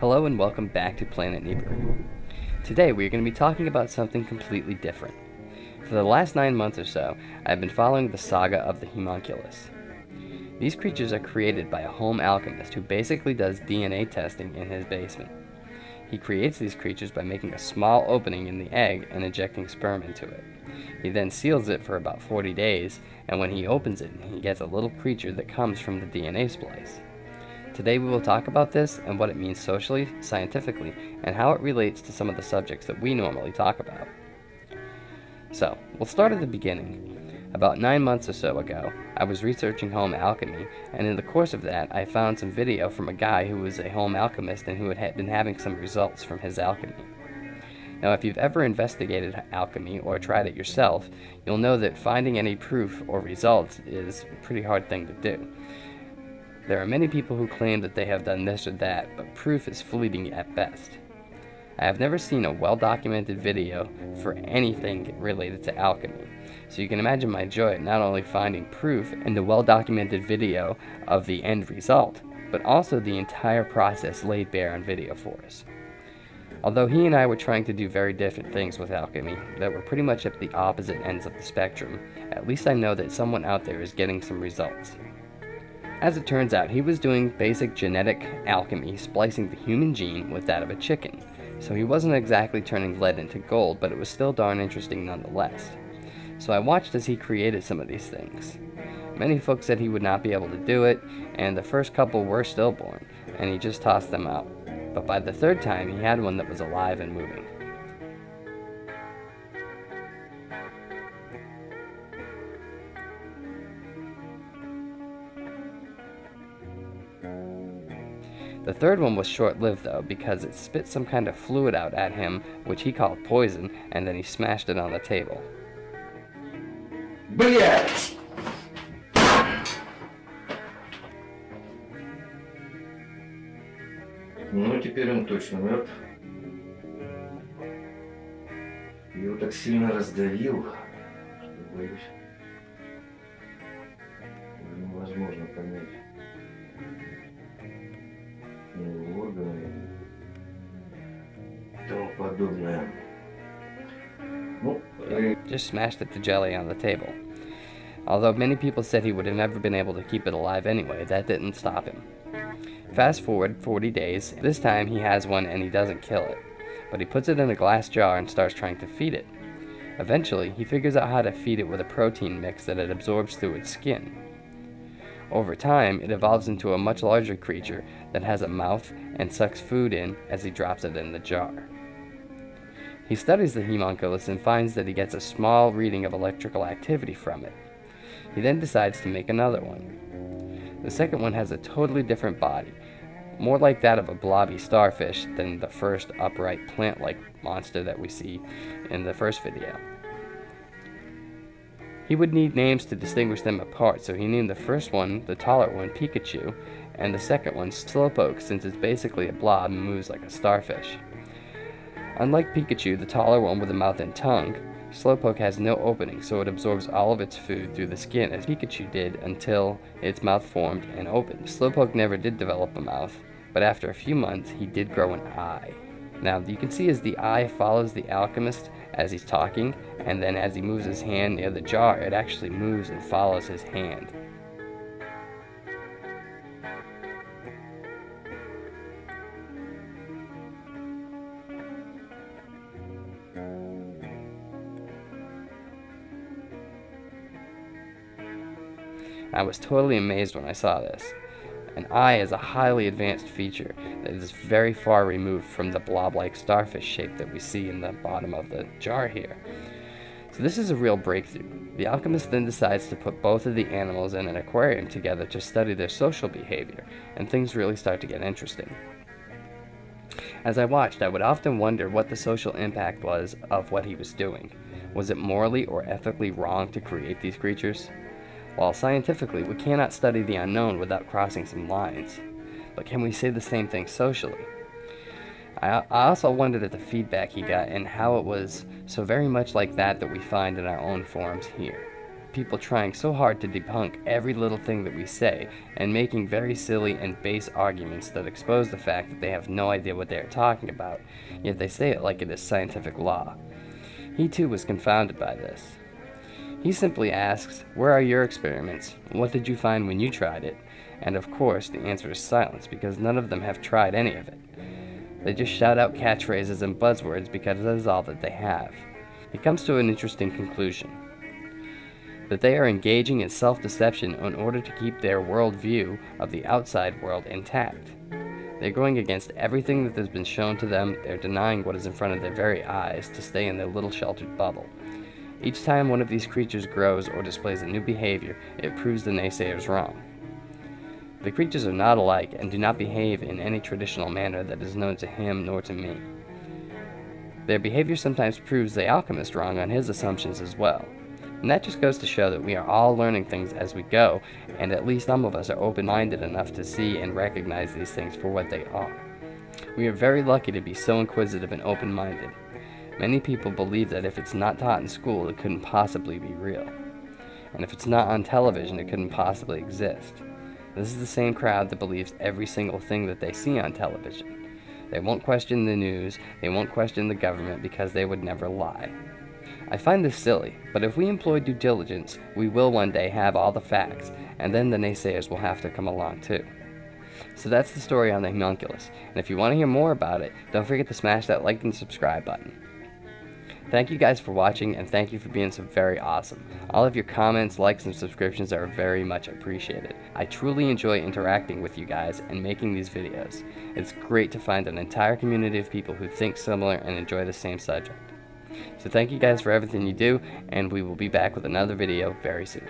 Hello and welcome back to Planet Neighborhood. Today we are going to be talking about something completely different. For the last 9 months or so, I've been following the saga of the Homunculus. These creatures are created by a home alchemist who basically does DNA testing in his basement. He creates these creatures by making a small opening in the egg and injecting sperm into it. He then seals it for about 40 days, and when he opens it, he gets a little creature that comes from the DNA splice. Today we will talk about this and what it means socially, scientifically, and how it relates to some of the subjects that we normally talk about. So, we'll start at the beginning. About 9 months or so ago, I was researching home alchemy, and in the course of that, I found some video from a guy who was a home alchemist and who had been having some results from his alchemy. Now, if you've ever investigated alchemy or tried it yourself, you'll know that finding any proof or results is a pretty hard thing to do. There are many people who claim that they have done this or that, but proof is fleeting at best. I have never seen a well-documented video for anything related to alchemy, so you can imagine my joy at not only finding proof and a well-documented video of the end result, but also the entire process laid bare on video for us. Although he and I were trying to do very different things with alchemy that were pretty much at the opposite ends of the spectrum, at least I know that someone out there is getting some results. As it turns out, he was doing basic genetic alchemy, splicing the human gene with that of a chicken. So he wasn't exactly turning lead into gold, but it was still darn interesting nonetheless. So I watched as he created some of these things. Many folks said he would not be able to do it, and the first couple were stillborn, and he just tossed them out. But by the third time, he had one that was alive and moving. The third one was short-lived though, because it spit some kind of fluid out at him, which he called poison, and then he smashed it on the table. Блять! Ну, теперь он точно мертв. Я его так сильно раздавил, что боюсь, уже невозможно понять. Органы и тому подобное. Just smashed it to jelly on the table. Although many people said he would have never been able to keep it alive anyway, that didn't stop him. Fast forward 40 days, this time he has one and he doesn't kill it, but he puts it in a glass jar and starts trying to feed it. Eventually, he figures out how to feed it with a protein mix that it absorbs through its skin. Over time, it evolves into a much larger creature that has a mouth and sucks food in as he drops it in the jar. He studies the homunculus and finds that he gets a small reading of electrical activity from it. He then decides to make another one. The second one has a totally different body, more like that of a blobby starfish than the first upright plant-like monster that we see in the first video. He would need names to distinguish them apart, so he named the first one, the taller one, Pikachu, and the second one, Slowpoke, since it's basically a blob and moves like a starfish. Unlike Pikachu, the taller one with a mouth and tongue, Slowpoke has no opening, so it absorbs all of its food through the skin as Pikachu did until its mouth formed and opened. Slowpoke never did develop a mouth, but after a few months, he did grow an eye. Now, you can see as the eye follows the alchemist as he's talking, and then as he moves his hand near the jar, it actually moves and follows his hand. I was totally amazed when I saw this. An eye is a highly advanced feature that is very far removed from the blob-like starfish shape that we see in the bottom of the jar here. So this is a real breakthrough. The alchemist then decides to put both of the animals in an aquarium together to study their social behavior, and things really start to get interesting. As I watched, I would often wonder what the social impact was of what he was doing. Was it morally or ethically wrong to create these creatures? While scientifically, we cannot study the unknown without crossing some lines. But can we say the same thing socially? I also wondered at the feedback he got and how it was so very much like that we find in our own forums here. People trying so hard to debunk every little thing that we say and making very silly and base arguments that expose the fact that they have no idea what they are talking about, yet they say it like it is scientific law. He too was confounded by this. He simply asks, "Where are your experiments? What did you find when you tried it?" And of course the answer is silence, because none of them have tried any of it. They just shout out catchphrases and buzzwords because that is all that they have. He comes to an interesting conclusion: that they are engaging in self-deception in order to keep their worldview of the outside world intact. They're going against everything that has been shown to them. They're denying what is in front of their very eyes to stay in their little sheltered bubble. Each time one of these creatures grows or displays a new behavior, it proves the naysayers wrong. The creatures are not alike and do not behave in any traditional manner that is known to him nor to me. Their behavior sometimes proves the alchemist wrong on his assumptions as well. And that just goes to show that we are all learning things as we go, and at least some of us are open-minded enough to see and recognize these things for what they are. We are very lucky to be so inquisitive and open-minded. Many people believe that if it's not taught in school, it couldn't possibly be real. And if it's not on television, it couldn't possibly exist. This is the same crowd that believes every single thing that they see on television. They won't question the news, they won't question the government because they would never lie. I find this silly, but if we employ due diligence, we will one day have all the facts, and then the naysayers will have to come along too. So that's the story on the Homunculus, and if you want to hear more about it, don't forget to smash that like and subscribe button. Thank you guys for watching, and thank you for being so very awesome. All of your comments, likes, and subscriptions are very much appreciated. I truly enjoy interacting with you guys and making these videos. It's great to find an entire community of people who think similar and enjoy the same subject. So thank you guys for everything you do, and we will be back with another video very soon.